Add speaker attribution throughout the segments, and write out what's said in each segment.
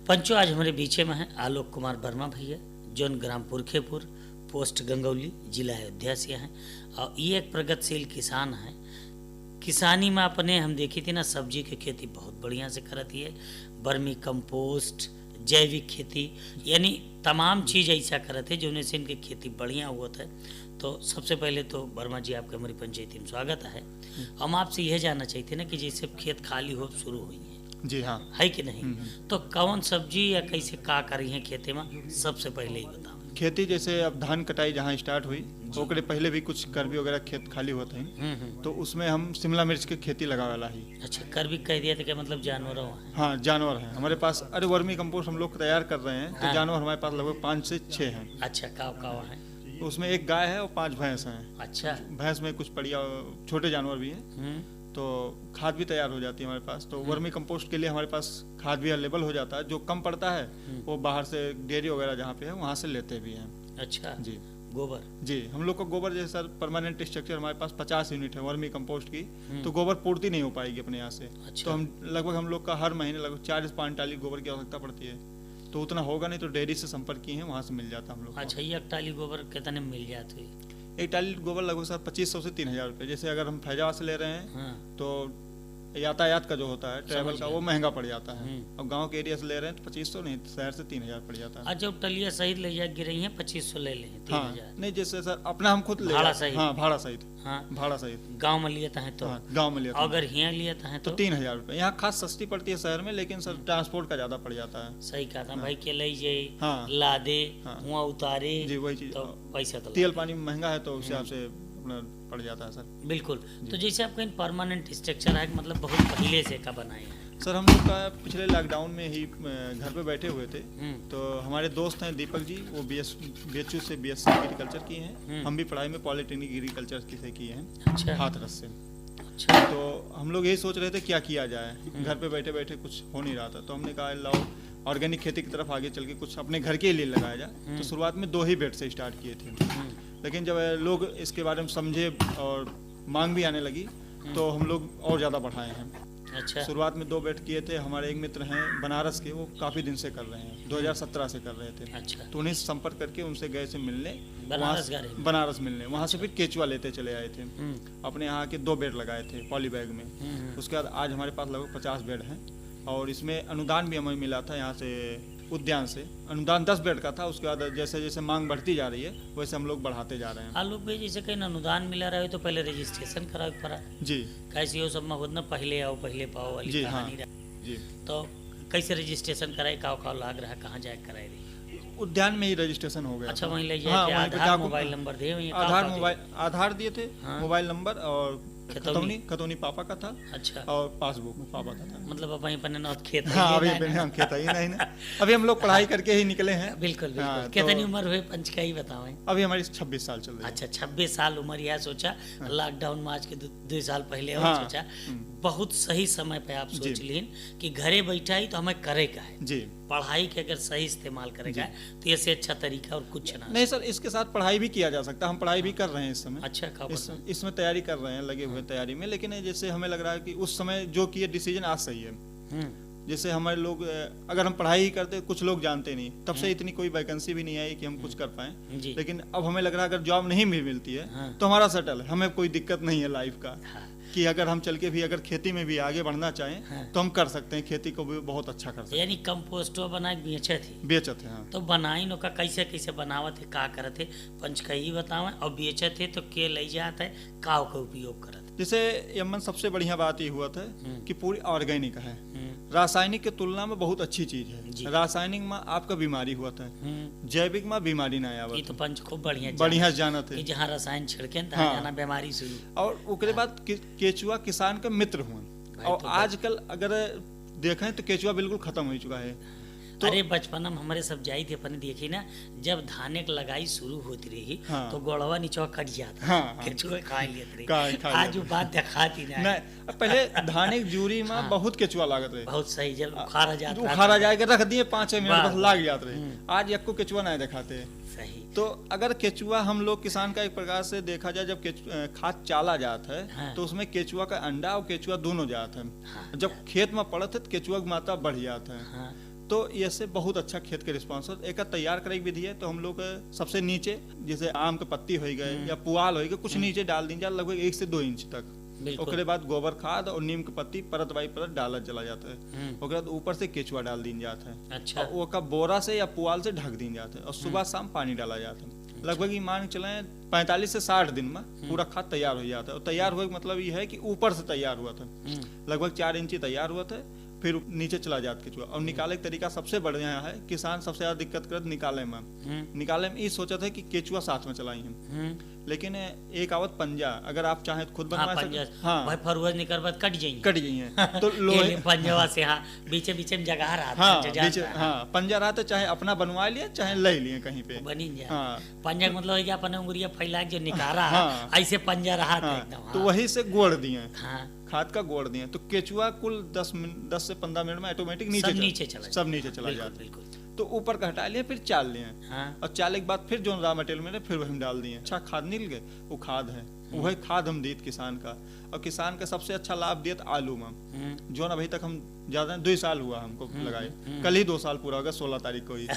Speaker 1: पंचो आज हमारे बीचे में है आलोक कुमार वर्मा भैया, जोन ग्राम पुरखेपुर, पोस्ट गंगौली, जिला अयोध्या से हैं। और ये एक प्रगतिशील किसान है। किसानी में अपने हम देखी थी ना, सब्जी की खेती बहुत बढ़िया से करती है। वर्मी कंपोस्ट, जैविक खेती, यानी तमाम चीज़ ऐसा करते हैं जो से इनकी खेती बढ़िया हुआ है। तो सबसे पहले तो वर्मा जी आपके हमारी पंचायती में स्वागत है। हम आपसे यह जानना चाहते ना कि जैसे खेत खाली हो शुरू हुई है,
Speaker 2: जी हाँ,
Speaker 1: है कि नहीं, तो कौन सब्जी या कैसे का करी है खेती में, सबसे पहले ही बताओ।
Speaker 2: खेती जैसे अब धान कटाई जहाँ स्टार्ट हुई ओकरे पहले भी कुछ करवी वगैरह खेत खाली होते हैं, तो उसमें हम शिमला मिर्च की खेती लगावेला ही।
Speaker 1: अच्छा, कर भी कह दिया था क्या, मतलब जानवरों है?
Speaker 2: हाँ, जानवर हैं हमारे पास। अरे वर्मी कंपोस्ट हम लोग तैयार कर रहे हैं, तो
Speaker 1: हाँ।
Speaker 2: जानवर हमारे पास लगभग 5 से 6 हैं।
Speaker 1: अच्छा, काव काव है?
Speaker 2: उसमें एक गाय है और 5 भैंस हैं।
Speaker 1: अच्छा।
Speaker 2: भैंस में कुछ बढ़िया छोटे जानवर भी हैं, तो खाद भी तैयार हो जाती है हमारे पास। तो वर्मी कंपोस्ट के लिए हमारे पास खाद भी अवेलेबल हो जाता है। जो कम पड़ता है वो बाहर से डेयरी वगैरह जहाँ पे है वहाँ से लेते भी हैं।
Speaker 1: अच्छा
Speaker 2: जी,
Speaker 1: गोबर?
Speaker 2: जी, हम लोग को गोबर जैसे सर परमानेंट स्ट्रक्चर हमारे पास 50 यूनिट है वर्मी कंपोस्ट की, तो गोबर पूर्ति नहीं हो पाएगी अपने यहाँ से।
Speaker 1: अच्छा।
Speaker 2: तो हम लोग का हर महीने लगभग 4 से 5 टाली गोबर की आवश्यकता पड़ती है। तो उतना होगा नहीं तो डेयरी से संपर्क किए हैं, वहाँ से मिल जाता हम लोग को।
Speaker 1: अच्छा, ये एक टाली गोबर कितने में मिल जाती है?
Speaker 2: एक टाली गोबर लगभग सर 2500 से 3000 रुपये। जैसे अगर हम फैजाबाद से ले रहे हैं
Speaker 1: हाँ।
Speaker 2: तो यातायात का जो होता है ट्रैवल का,
Speaker 1: गया।
Speaker 2: वो महंगा पड़ जाता है। अब गांव के एरिया से ले रहे हैं तो 2500 नहीं, शहर से 3000 पड़ जाता है।
Speaker 1: आज जब टलिया सहित ले जा गिर रही है 2500 ले लें,
Speaker 2: हाँ,
Speaker 1: 3000?
Speaker 2: नहीं जैसे सर अपना हम खुद ले
Speaker 1: भाड़ा
Speaker 2: जाते-
Speaker 1: सहित?
Speaker 2: हाँ, भाड़ा सहित।
Speaker 1: हाँ,
Speaker 2: भाड़ा सहित
Speaker 1: गांव में लिए है तो?
Speaker 2: हाँ, गाँव में लिया था
Speaker 1: अगर यहाँ लिए है
Speaker 2: तो 3000 रुपये। यहाँ खास सस्ती पड़ती है शहर में, लेकिन सर ट्रांसपोर्ट का ज़्यादा पड़ जाता है।
Speaker 1: सही कहा था भाई, के ले जाए,
Speaker 2: हाँ।
Speaker 1: ला दे,
Speaker 2: हाँ।
Speaker 1: वहाँ उतारे,
Speaker 2: जी, वही चीज़।
Speaker 1: तो पैसा तो
Speaker 2: तेल पानी महंगा है तो उस हिसाब से अपना पड़ जाता है सर।
Speaker 1: बिल्कुल। तो जैसे आपका परमानेंट स्ट्रक्चर है, मतलब बहुत पहले से का बनाए हैं?
Speaker 2: सर हम लोग का पिछले लॉकडाउन में ही घर पे बैठे हुए थे, तो हमारे दोस्त हैं दीपक जी, वो BHU से BSc एग्रीकल्चर किए हैं। हम भी पढ़ाई में पॉलिटेक्निक एग्रीकल्चर की से किए हैं,
Speaker 1: अच्छा।
Speaker 2: हाथरस से।
Speaker 1: अच्छा।
Speaker 2: तो हम लोग यही सोच रहे थे क्या किया जाए, घर पे बैठे बैठे कुछ हो नहीं रहा था। तो हमने कहा लाओ ऑर्गेनिक खेती की तरफ आगे चल के कुछ अपने घर के लिए लगाया जाए। तो शुरुआत में 2 ही बेड से स्टार्ट किए थे, लेकिन जब लोग इसके बारे में समझे और मांग भी आने लगी तो हम लोग और ज़्यादा बढ़ाए हैं।
Speaker 1: अच्छा।
Speaker 2: शुरुआत में 2 बेड किए थे। हमारे एक मित्र हैं बनारस के, वो काफ़ी दिन से कर रहे हैं, 2017 से कर रहे थे।
Speaker 1: अच्छा।
Speaker 2: तो उन्हें संपर्क करके उनसे गए से मिलने,
Speaker 1: बनारस
Speaker 2: मिलने, वहाँ से फिर केचुआ लेते चले आए थे। अपने यहाँ के 2 बेड लगाए थे पॉली बैग में। उसके बाद आज हमारे पास लगभग 50 बेड हैं, और इसमें अनुदान भी हमें मिला था यहाँ से उद्यान से। अनुदान 10 बेड का था। उसके बाद जैसे जैसे मांग बढ़ती जा रही है वैसे हम लोग बढ़ाते जा रहे हैं।
Speaker 1: आलोक भाई, जैसे कहीं अनुदान मिला रहे तो पहले रजिस्ट्रेशन करावे पड़ा
Speaker 2: जी,
Speaker 1: कैसे हो सब में होता ना, पहले आओ पहले पाओ वाली
Speaker 2: जी, हाँ,
Speaker 1: कहानी रहा।
Speaker 2: जी।
Speaker 1: तो कैसे रजिस्ट्रेशन कराए, का लाग रहा, कहाँ जाए कराए रही?
Speaker 2: उद्यान में ही रजिस्ट्रेशन हो गया।
Speaker 1: अच्छा, वहीं ले
Speaker 2: हाँ,
Speaker 1: जाए?
Speaker 2: वहीं पे
Speaker 1: आधार
Speaker 2: डाकू-
Speaker 1: मोबाइल नंबर दे?
Speaker 2: आधार दिए थे,
Speaker 1: हाँ।
Speaker 2: मोबाइल नंबर, और
Speaker 1: खतौनी?
Speaker 2: खतौनी पापा का था,
Speaker 1: अच्छा।
Speaker 2: और पासबुक पापा का था।
Speaker 1: मतलब अब वहीं पर न खेत है,
Speaker 2: हाँ,
Speaker 1: ये
Speaker 2: अभी
Speaker 1: ना-
Speaker 2: हम खेत ही नहीं ना। अभी हम लोग पढ़ाई करके ही निकले हैं।
Speaker 1: बिल्कुल बिल्कुल।
Speaker 2: हाँ,
Speaker 1: कितनी
Speaker 2: तो
Speaker 1: उम्र हुई पंच का ही बताओ?
Speaker 2: अभी हमारी 26 साल चल रही है।
Speaker 1: अच्छा, 26 साल उम्र। यह सोचा लॉकडाउन में आज के 2 साल पहले और
Speaker 2: हाँ।
Speaker 1: सोचा बहुत सही समय पे आप सोच लीन कि घरे बैठा ही तो हमें करे का है
Speaker 2: जी।
Speaker 1: पढ़ाई के अगर सही इस्तेमाल करेगा तो इससे अच्छा तरीका और कुछ ना।
Speaker 2: नहीं सर, इसके साथ पढ़ाई भी किया जा सकता है। हम पढ़ाई भी कर रहे हैं इस समय।
Speaker 1: अच्छा,
Speaker 2: इसमें तैयारी कर रहे हैं, लगे हुए तैयारी में। लेकिन जैसे हमें लग रहा है कि उस समय जो किए डिसीजन आज सही है। जैसे हमारे लोग अगर हम पढ़ाई ही करते, कुछ लोग जानते नहीं, तब से इतनी कोई वैकेंसी भी नहीं आई कि हम कुछ कर पाए। लेकिन अब हमें लग रहा है अगर जॉब नहीं भी मिलती है तो हमारा सेटल है, हमें कोई दिक्कत नहीं है लाइफ का। कि अगर हम चल के भी अगर खेती में भी आगे बढ़ना चाहें तो हम कर सकते हैं, खेती को भी बहुत अच्छा कर सकते हैं।
Speaker 1: यानी कंपोस्टो बना के
Speaker 2: बेचत है। हाँ।
Speaker 1: तो बनाई नो का कैसे कैसे बनावत है, का करत है, पंच का ही बतावे, और बेचत है तो के ले जाता है, का उपयोग करत है?
Speaker 2: जैसे यमन सबसे बढ़िया बात ये हुआ था कि पूरी ऑर्गेनिक है, रासायनिक की तुलना में बहुत अच्छी चीज है। रासायनिक में आपका बीमारी हुआ था, जैविक में बीमारी ना आया।
Speaker 1: ये तो पंच खूब
Speaker 2: बढ़िया जाना थे
Speaker 1: कि जहाँ रसायन छिड़के
Speaker 2: हाँ।
Speaker 1: जाना बीमारी शुरू।
Speaker 2: और उसके बाद केचुआ किसान का मित्र हुआ। और आजकल अगर देखें तो केचुआ बिल्कुल खत्म हो चुका है।
Speaker 1: तो अरे बचपन में हमारे सब जाई थे अपने, देखी ना, जब धाने की लगाई शुरू होती रही तो गोड़वा नीचे कट जाता।
Speaker 2: हाँ,
Speaker 1: केचुआ खा लेते रही। आज वो बात दिखाती
Speaker 2: नहीं। पहले धाने की जूरी में बहुत केचुआ लागत रहे,
Speaker 1: बहुत सही। जब उखाड़ा
Speaker 2: जाके रख दिए 5-6 मिनट बस लाग जाते रहे। आज एक को केचुआ नहीं दिखाते।
Speaker 1: सही।
Speaker 2: तो अगर केचुआ हम लोग किसान का एक प्रकार से देखा जाए, जब खाद चाला जाता है
Speaker 1: हाँ।
Speaker 2: तो उसमें केचुआ का अंडा और केचुआ दोनों जाता है। जब खेत में पड़त है तो केचुआ की मात्रा बढ़ जाता है। तो ये से बहुत अच्छा खेत के रिस्पॉन्स हो। एक तैयार करे की विधि है, तो हम लोग सबसे नीचे जैसे आम के पत्ती हो गए या पुआल हो गए, कुछ नीचे डाल दी जाए लगभग 1 से 2 इंच तक। उसके बाद गोबर खाद और नीम की पत्ती परत बाई परत डाला चला जाता है। उसके बाद ऊपर से केचुआ डाल दी जाता है।
Speaker 1: अच्छा।
Speaker 2: और वो का बोरा से या पुआल से ढक दी जाता है और सुबह शाम पानी डाला जाता है। लगभग ये मान के चले 45 से 60 दिन में पूरा खाद तैयार हो जाता है। और तैयार हुआ मतलब ये है कि ऊपर से तैयार हुआ था, लगभग 4 इंची तैयार हुआ था, फिर नीचे चला जाता केचुआ। और निकाले का तरीका सबसे बढ़िया है, किसान सबसे ज्यादा दिक्कत करत निकाले में ये सोचा था कि केचुआ साथ में चलाई हम, लेकिन एक आवत पंजा, अगर आप चाहें तो खुद बनवा सकते।
Speaker 1: हाँ भाई फरवरी निकल बाद कट
Speaker 2: जाइए तो लोहे
Speaker 1: पंजवा से हाँ बीचे बीचे में जगह रहा।
Speaker 2: हाँ पंजा रहा तो चाहे अपना बनवा लिए चाहे ले लिए कहीं पे
Speaker 1: बनी जाए।
Speaker 2: हाँ
Speaker 1: पंजा का मतलब है कि अपन उंगलियां फैला के जो निकाला ऐसे पंजा रहा था एकदम।
Speaker 2: तो वही से गोड़ दिए,
Speaker 1: हाँ
Speaker 2: खाद का गोड़ दिए, तो केचुआ कुल 10 से 15 मिनट में ऑटोमेटिक नीचे चला जाता है। तो ऊपर का हटा लिए, फिर चाल लिए। हाँ। और चालने के बाद फिर जो रॉ मटेरियल मिले फिर हम डाल दिए। अच्छा खाद मिल गए, वो खाद है, वही खाद हम दिए किसान का। और किसान का सबसे अच्छा लाभ दिया आलू में, जो अभी तक हम ज्यादा 2 साल हुआ हमको लगाए, कल ही 2 साल पूरा होगा 16 तारीख को ही।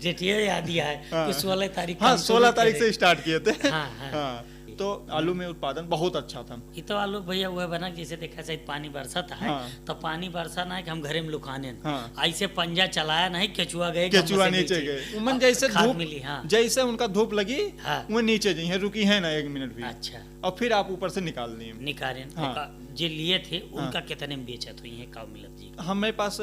Speaker 1: जेठिया याद दिया है कि 16 तारीख।
Speaker 2: हाँ 16 तारीख से स्टार्ट किए थे। हाँ तो आलू में उत्पादन बहुत अच्छा था।
Speaker 1: ये तो आलू भैया हुआ बना जैसे देखा जाए पानी बरसत है। हाँ। तो पानी बरसा ना है कि हम घरे में लुकाने। हाँ। ऐसे पंजा चलाया नहीं, केचुआ गए,
Speaker 2: केचुआ नीचे गए। उमन जैसे धूप मिली, हाँ। जैसे उनका धूप लगी, हाँ। वो नीचे जाइए, रुकी है ना 1 मिनट भी।
Speaker 1: अच्छा।
Speaker 2: और फिर आप ऊपर से निकाल दिए।
Speaker 1: हाँ। जो लिए थे उनका कितने में बेचा तो ये का मिलत जी?
Speaker 2: हमारे पास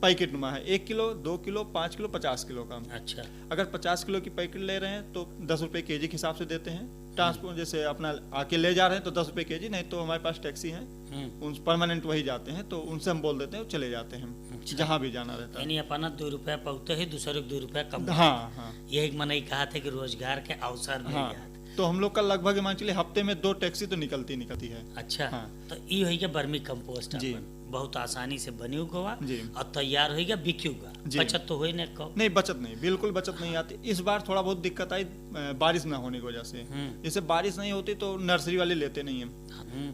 Speaker 2: पैकेट नुमा है, 1 किलो 2 किलो 5 किलो 50 किलो का।
Speaker 1: अच्छा।
Speaker 2: अगर 50 किलो की पैकेट ले रहे हैं तो 10 रुपए केजी के हिसाब से देते हैं। ट्रांसपोर्ट जैसे अपना आके ले जा रहे हैं तो 10 रुपए केजी, नहीं तो हमारे पास टैक्सी है, उन परमानेंट वही जाते हैं, तो उनसे हम बोल देते हैं चले जाते हैं। अच्छा। जहाँ भी जाना रहता है।
Speaker 1: यानी अपना 2 रुपया पाते है, दूसरे 2 रुपया कम।
Speaker 2: हाँ हाँ
Speaker 1: यही मैंने कहा था कि रोजगार के अवसर मिल जाते।
Speaker 2: तो हम लोग का लगभग मान चलिए हफ्ते में 2 टैक्सी तो निकलती है।
Speaker 1: अच्छा। हाँ। तो ये हो गया वर्मी कंपोस्ट, बहुत आसानी से बनी होगा और तैयार हो गया बिक्यूगा। बचत तो हुई नहीं,
Speaker 2: बचत नहीं, बिल्कुल बचत नहीं आती। इस बार थोड़ा बहुत दिक्कत आई बारिश ना होने की वजह से। जैसे बारिश नहीं होती तो नर्सरी वाले लेते नहीं है।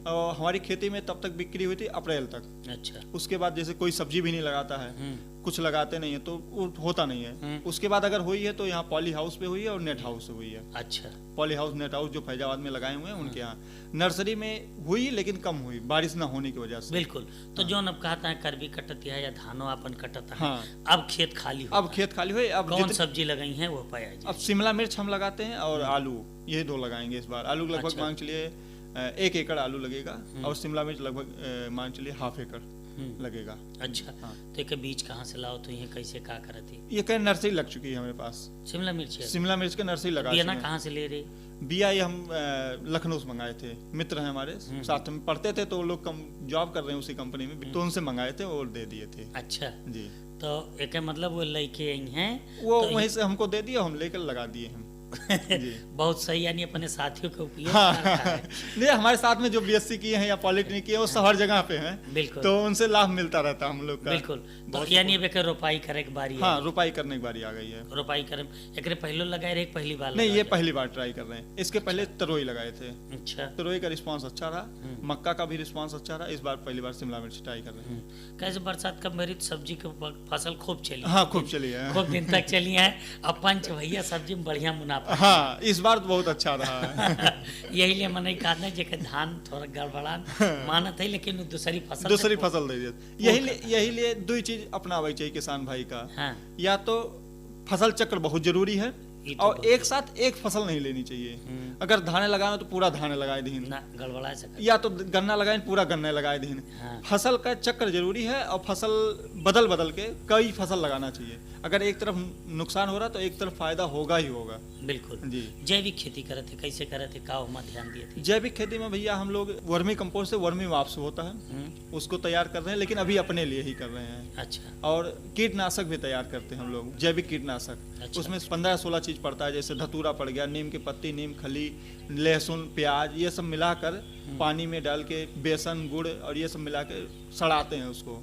Speaker 2: और हमारी खेती में तब तक बिक्री हुई थी अप्रैल तक। अच्छा। उसके बाद जैसे कोई सब्जी भी नहीं लगाता है, कुछ लगाते नहीं है तो होता नहीं है। उसके बाद अगर हुई है तो यहाँ पॉली हाउस पे हुई है और नेट हाउस से हुई है। अच्छा। पॉली हाउस नेट हाउस जो फैजाबाद में लगाए हुए हैं उनके यहाँ। नर्सरी में हुई लेकिन कम हुई बारिश ना होने की वजह से।
Speaker 1: बिल्कुल। तो जो अब कहता है करबी कटत है या धानो अपन कटत है। हाँ। अब खेत खाली
Speaker 2: हो, अब खेत खाली हुए। अब
Speaker 1: कौन सब्जी लगाई है वो पाया जी?
Speaker 2: अब शिमला मिर्च हम लगाते हैं और आलू, ये 2 लगाएंगे इस बार। आलू लगभग मांग चलिए 1 एकड़ आलू लगेगा और शिमला मिर्च लगभग मान चलिए ½ एकड़ लगेगा।
Speaker 1: अच्छा। हाँ। तो एक बीज कहाँ से लाओ तो ये कैसे क्या करती?
Speaker 2: ये कहीं नर्सरी लग चुकी है हमारे पास।
Speaker 1: शिमला मिर्च है? शिमला
Speaker 2: मिर्च का नर्सरी लगा।
Speaker 1: बिया कहाँ से ले रहे?
Speaker 2: बिया ये हम लखनऊ से मंगाए थे, मित्र हैं हमारे, साथ में पढ़ते थे तो वो लोग जॉब कर रहे हैं उसी कंपनी में, तो उनसे मंगाए थे और दे दिए थे।
Speaker 1: अच्छा
Speaker 2: जी।
Speaker 1: तो एक मतलब वो लेके आई हैं,
Speaker 2: वो वहीं से हमको दे दिया, हम लेकर लगा दिए हम।
Speaker 1: बहुत सही, यानी अपने साथियों का उपयोग।
Speaker 2: हाँ, नहीं हमारे साथ में जो बीएससी किए हैं या पॉलिटेक्निक किए हैं वो हर जगह पे हैं। बिल्कुल। तो उनसे लाभ मिलता रहता हम लोग का।
Speaker 1: बिल्कुल। तो यानी रोपाई करे की बारी?
Speaker 2: हाँ रोपाई करने की बारी आ गई है।
Speaker 1: रोपाई करे एकरे पहले लगाए रहे, पहली बार?
Speaker 2: नहीं ये पहली बार ट्राई कर रहे हैं। इसके पहले तरोई लगाए थे।
Speaker 1: अच्छा।
Speaker 2: तरोई का रिस्पांस अच्छा रहा, मक्का का भी रिस्पांस अच्छा रहा। इस बार पहली बार शिमला मिर्च ट्राई कर रहे हैं।
Speaker 1: कैसे बरसात का मेरी सब्जी की फसल खूब चली?
Speaker 2: हाँ खूब चली है,
Speaker 1: खूब दिन तक चली है। अब पंच भैया सब्जी में बढ़िया मुनाफा।
Speaker 2: हाँ इस बार तो बहुत अच्छा रहा।
Speaker 1: यही लिए मैंने कहा था कि धान थोड़ा गड़बड़ा मानत है, लेकिन दूसरी फसल
Speaker 2: दे दी। यही लिए 2 चीज अपनावे चाहिए किसान भाई का। हाँ। या तो फसल चक्र बहुत जरूरी है और एक साथ एक फसल नहीं लेनी चाहिए। अगर धाने लगाना तो पूरा धाने लगाए दीन,
Speaker 1: गड़बड़ा
Speaker 2: या तो गन्ना लगाए पूरा गन्ना लगाए दीन। हाँ। फसल का चक्र जरूरी है और फसल बदल बदल के कई फसल लगाना चाहिए। अगर एक तरफ नुकसान हो रहा तो एक तरफ फायदा होगा ही होगा।
Speaker 1: बिल्कुल जी। जैविक खेती करे थे, कैसे करे थे, का ध्यान दिए थे?
Speaker 2: जैविक खेती में भैया हम लोग वर्मी कंपोस्ट से वर्मी वापस होता है उसको तैयार कर रहे हैं, लेकिन अभी अपने लिए ही कर रहे हैं। अच्छा। और कीटनाशक भी तैयार करते हैं हम लोग, जैविक कीटनाशक। अच्छा। उसमें 15-16 चीज पड़ता है, जैसे धतूरा पड़ गया, नीम की पत्ती, नीम खली, लहसुन, प्याज, ये सब मिलाकर पानी में डाल के बेसन गुड़ और ये सब मिला के सड़ाते हैं उसको।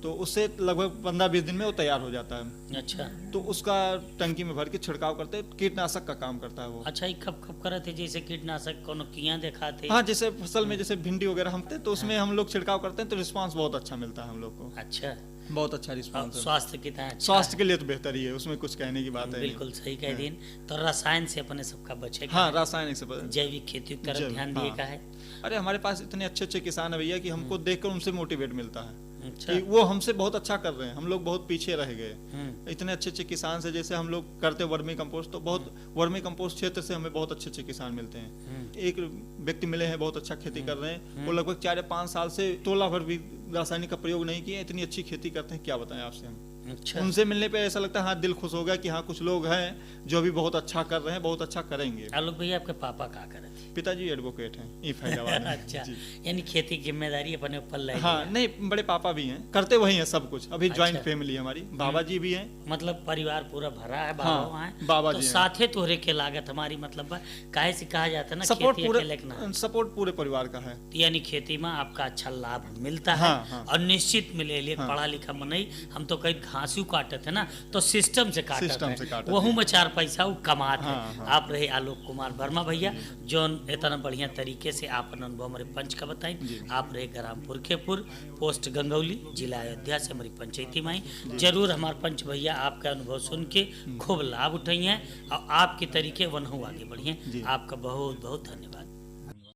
Speaker 2: तो उससे लगभग 15-20 दिन में वो तैयार हो जाता है। अच्छा। तो उसका टंकी में भर के छिड़काव करते हैं, कीटनाशक का काम करता है वो।
Speaker 1: अच्छा। ये कब कब करे थे जैसे कीटनाशक कोनो किया देखा थे?
Speaker 2: हाँ जैसे फसल में जैसे भिंडी वगैरह हमते तो उसमें हम लोग छिड़काव करते हैं तो रिस्पांस बहुत अच्छा मिलता है हम लोग को।
Speaker 1: अच्छा।
Speaker 2: बहुत अच्छा
Speaker 1: और
Speaker 2: रिस्पॉन्स है।
Speaker 1: स्वास्थ्य कितना अच्छा
Speaker 2: स्वास्थ्य के लिए तो बेहतर ही है, उसमें कुछ कहने की बात है नहीं।
Speaker 1: बिल्कुल सही कह दिन। तो रसायन से अपने सबका बचे
Speaker 2: हाँ, रासायनिक से
Speaker 1: जैविक खेती की तरफ
Speaker 2: जैविक,
Speaker 1: ध्यान
Speaker 2: हाँ।
Speaker 1: दिए का है।
Speaker 2: अरे हमारे पास इतने अच्छे अच्छे किसान है भैया कि हमको देखकर उनसे मोटिवेट मिलता है
Speaker 1: अच्छा।
Speaker 2: कि वो हमसे बहुत अच्छा कर रहे हैं, हम लोग बहुत पीछे रह गए।
Speaker 1: हम्म,
Speaker 2: इतने अच्छे अच्छे किसान से, जैसे हम लोग करते वर्मी कंपोस्ट, तो बहुत वर्मी कंपोस्ट क्षेत्र से हमें बहुत अच्छे अच्छे किसान मिलते हैं।
Speaker 1: हम्म,
Speaker 2: एक व्यक्ति मिले हैं बहुत अच्छा खेती कर रहे हैं, वो लगभग 4 या 5 साल से तोला भर भी रासायनिक का प्रयोग नहीं किए, इतनी अच्छी खेती करते हैं, क्या बताएं आपसे हम।
Speaker 1: अच्छा।
Speaker 2: उनसे मिलने पे ऐसा लगता है हाँ, दिल खुश हो गया कि हाँ, कुछ लोग हैं जो भी बहुत अच्छा कर रहे हैं, बहुत अच्छा करेंगे।
Speaker 1: आलोक भैया आपके पापा क्या करे थे?
Speaker 2: पिताजी एडवोकेट हैं ई फैजाबाद में।
Speaker 1: अच्छा,
Speaker 2: जी।
Speaker 1: यानी खेती की जिम्मेदारी अपने ऊपर ले
Speaker 2: हाँ,
Speaker 1: लिया।
Speaker 2: नहीं, बड़े पापा भी हैं, करते वही हैं सब कुछ। अभी
Speaker 1: अच्छा।
Speaker 2: ज्वाइंट फैमिली है हमारी, बाबा जी भी हैं।
Speaker 1: मतलब परिवार पूरा भरा है, बाबा
Speaker 2: हाँ,
Speaker 1: वहाँ है,
Speaker 2: बाबा
Speaker 1: तो
Speaker 2: जी हैं।
Speaker 1: साथे तोहरे के लागत हमारी मतलब काहे से कहा जाता है ना,
Speaker 2: सपोर्ट
Speaker 1: खेती
Speaker 2: पूरे,
Speaker 1: अकेले के ना।
Speaker 2: सपोर्ट पूरे परिवार का है।
Speaker 1: यानी खेती में आपका अच्छा लाभ मिलता है।
Speaker 2: हाँ, हाँ।
Speaker 1: और निश्चित मिले लिए
Speaker 2: हाँ।
Speaker 1: पढ़ा लिखा मनई, हम तो कहीं घासू काटे थे ना, तो सिस्टम से काटते
Speaker 2: सिस्टम से
Speaker 1: थे,
Speaker 2: काटत
Speaker 1: वहू
Speaker 2: है।
Speaker 1: में 4 पैसा वो कमाते।
Speaker 2: हाँ, हाँ।
Speaker 1: आप रहे आलोक कुमार वर्मा भैया, जो इतना बढ़िया तरीके से आप अनुभव हमारे पंच का बताई।
Speaker 2: जी।
Speaker 1: आप रहे ग्राम पुरखेपुर, पोस्ट गंगौली, जिला अयोध्या से हमारी पंचायती माई। जरूर हमारे पंच भैया आपका अनुभव सुन के खूब लाभ उठाइए और आपके तरीके वनहु आगे बढ़िए।
Speaker 2: जी।
Speaker 1: आपका बहुत बहुत धन्यवाद।